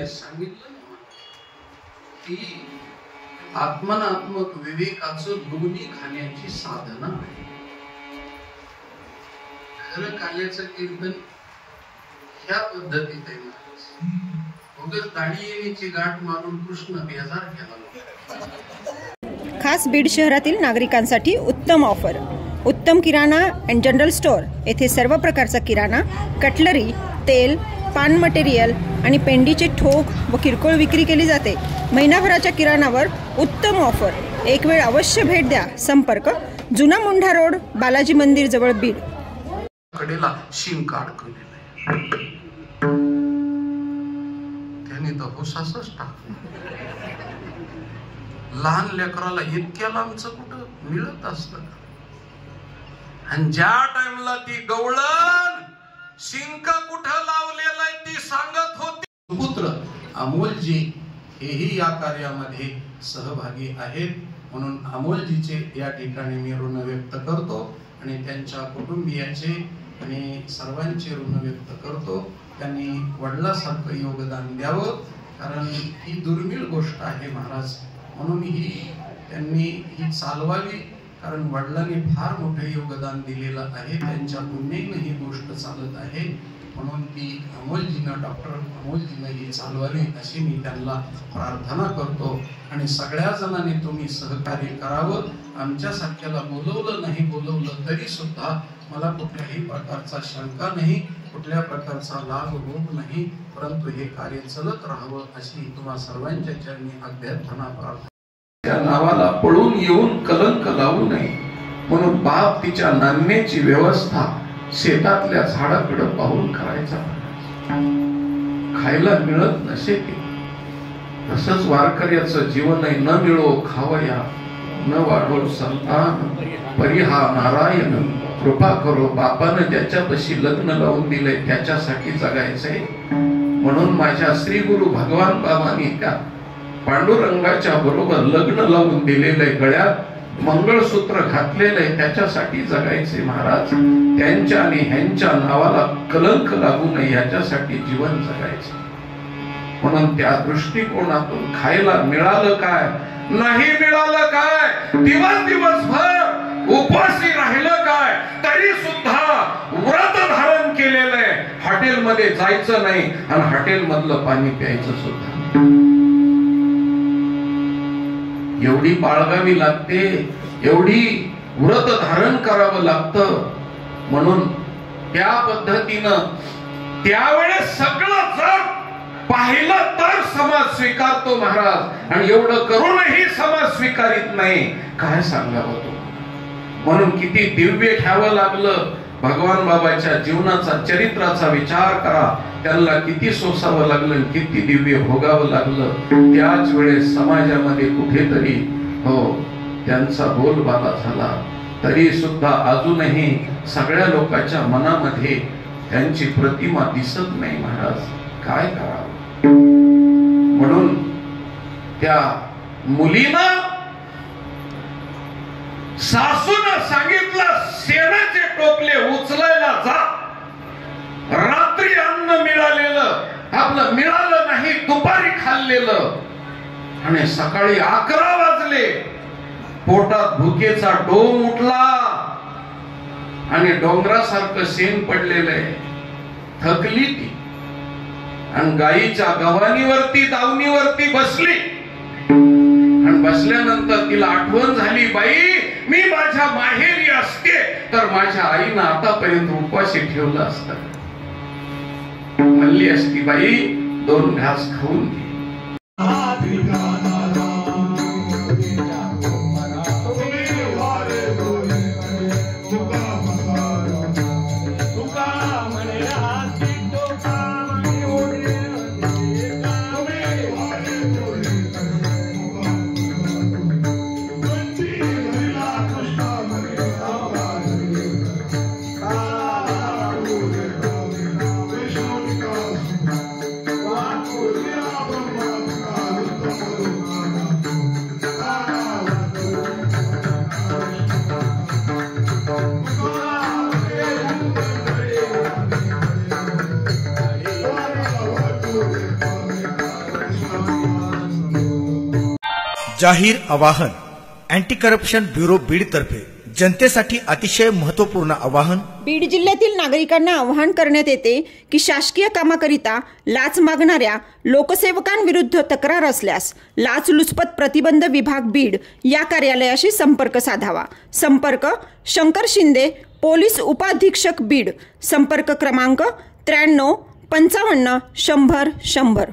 सांगितलं की आत्मनात्मक विवेकाचं दोन्ही खाण्याची साधना आहे. खरं काल्याचं कीर्तन ह्या पद्धतीत आहे. उगाच दाढी येण्याची गाठ मारून कृष्ण बेजार केला. खास बीड शहरातील नागरिकांसाठी उत्तम ऑफर. उत्तम किराणा अँड जनरल स्टोअर येथे सर्व प्रकारचा किराणा, कटलरी, तेल, पान मटेरियल आणि पेंडीचे ठोक व किरकोळ विक्री केली जाते. महिनाभराच्या किराणावर उत्तम ऑफर. एक वेळ अवश्य भेट द्या. संपर्क जुना मुंढा रोड, बालाजी मंदिर जवळ, बीड. कडेला शिंक अडकवलेलं आहे. त्याने तर हुसासच टाकलं. लहान लेकराला इतक्या लांबचं कुठं मिळत असतं. आणि ज्या टाइमला ती गवळण शिंक कुठं लावलेला आहे ती सांगत होती. पुत्र अमोलजी हेही या कार्यामध्ये सहभागी आहेत. म्हणून अमोलजीचे या ठिकाणी मी ऋण व्यक्त करतो आणि त्यांच्या कुटुंबियाचे आणि सर्वांचे ऋण व्यक्त करतो. त्यांनी वडिलांसारखं योगदान द्यावं, कारण ही दुर्मिळ गोष्ट आहे महाराज. म्हणून त्यांनी ही चालवावी, कारण वडिलांनी फार मोठे योगदान दिलेलं आहे. त्यांच्या पुण्याने ही गोष्ट चालत आहे. म्हणून ती अमोलजीनं, डॉक्टर अमोलजीनं ही चालवावी अशी मी त्यांना प्रार्थना करतो. आणि सगळ्या जणांनी तुम्ही सहकार्य करावं. आमच्यासारख्याला बोलवलं नाही बोलवलं तरी सुद्धा मला कुठल्याही प्रकारचा शंका नाही, कुठल्या प्रकारचा लाभ होत नाही, परंतु हे कार्य चलत राहावं अशी तुम्हा सर्वांच्या चरणी अभ्यर्थना प्रार्थना. त्या नावाला पळून येऊन कलंक लावू नये म्हणून बाप तिच्या नांदण्याची व्यवस्था शेतातल्या झाडाकडे पाहून करायचा. खायला मिळत नसे तसंच वारकऱ्याचं जीवनही न मिळो खावया, न वाढो संतान परिहा नारायण. कृपा करो, बापानं ज्याच्यापाशी लग्न लावून दिलंय त्याच्यासाठी जगायचंय. म्हणून माझ्या श्री गुरु भगवान बाबांनी त्या पांडुरंगाच्या बरोबर लग्न लावून दिलेलंय, गळ्यात मंगळसूत्र घातलेलंय, त्याच्यासाठी जगायचे महाराज. त्यांच्या आणि ह्यांच्या नावाला कलंक लागू नये याच्यासाठी जीवन जगायचे. म्हणून त्या दृष्टिकोनातून खायला मिळालं काय, नाही मिळालं काय, दिवसभर उपाशी राहिलं काय, तरी सुद्धा व्रत धारण केलेलंय. हॉटेलमध्ये जायचं नाही आणि हॉटेल मधलं पाणी प्यायचं सुद्धा. एवढी बाळगावी लागते, एवढी व्रत धारण करावं लागतं. म्हणून त्या पद्धतीनं त्यावेळेस सगळं जर पाहिलं तर समाज स्वीकारतो महाराज, आणि एवढं करूनही समाज स्वीकारित नाही. काय सांगावं तो. म्हणून किती दिव्य ठेवावं लागलं. भगवान बाबाच्या जीवनाचा, चरित्राचा विचार करा. त्यांना किती सोसावं लागलं, किती दिव्य भोगावं लागलं. त्याच वेळेस समाजामध्ये कुठेतरी त्यांचा बोलबाला झाला. तरी सुद्धा अजूनही सगळ्या लोकांच्या मनामध्ये त्यांची प्रतिमा दिसत नाही महाराज. काय करावं. म्हणून त्या मुलीनं सासूनं सांगितलं, शेणाचे टोपले उचलायला जा. रात्री अन्न मिळालेलं आपलं मिळालं नाही, दुपारी खाल्लेलं, आणि सकाळी 11 वाजले, पोटात भुकेचा डोम उठला आणि डोंगरासारखं शेण पडलेलं आहे. थकली ती आणि गाईच्या गव्हाणीवरती, दावणीवरती बसली. आणि बसल्यानंतर तिला आठवण झाली, बाई मी माझ्या माहेरी असते तर माझ्या आईनं आतापर्यंत उपाशी ठेवलं असतं. म्हणली असती, बाई 2 घास खाऊन घे. जाहीर आवाहन अँटी करप्शन ब्युरो बीड तर्फे जनतेसाठी अतिशय महत्त्वपूर्ण आवाहन. बीड जिल्ह्यातील नागरिकांना आवाहन करण्यात येते की शासकीय कामाकरिता लाच मागणाऱ्या लोकसेवकांविरुद्ध तक्रार असल्यास लाचलुचपत प्रतिबंध विभाग बीड या कार्यालयाशी संपर्क साधावा. संपर्क शंकर शिंदे, पोलीस उपाधीक्षक बीड. संपर्क क्रमांक 93 55 100 100.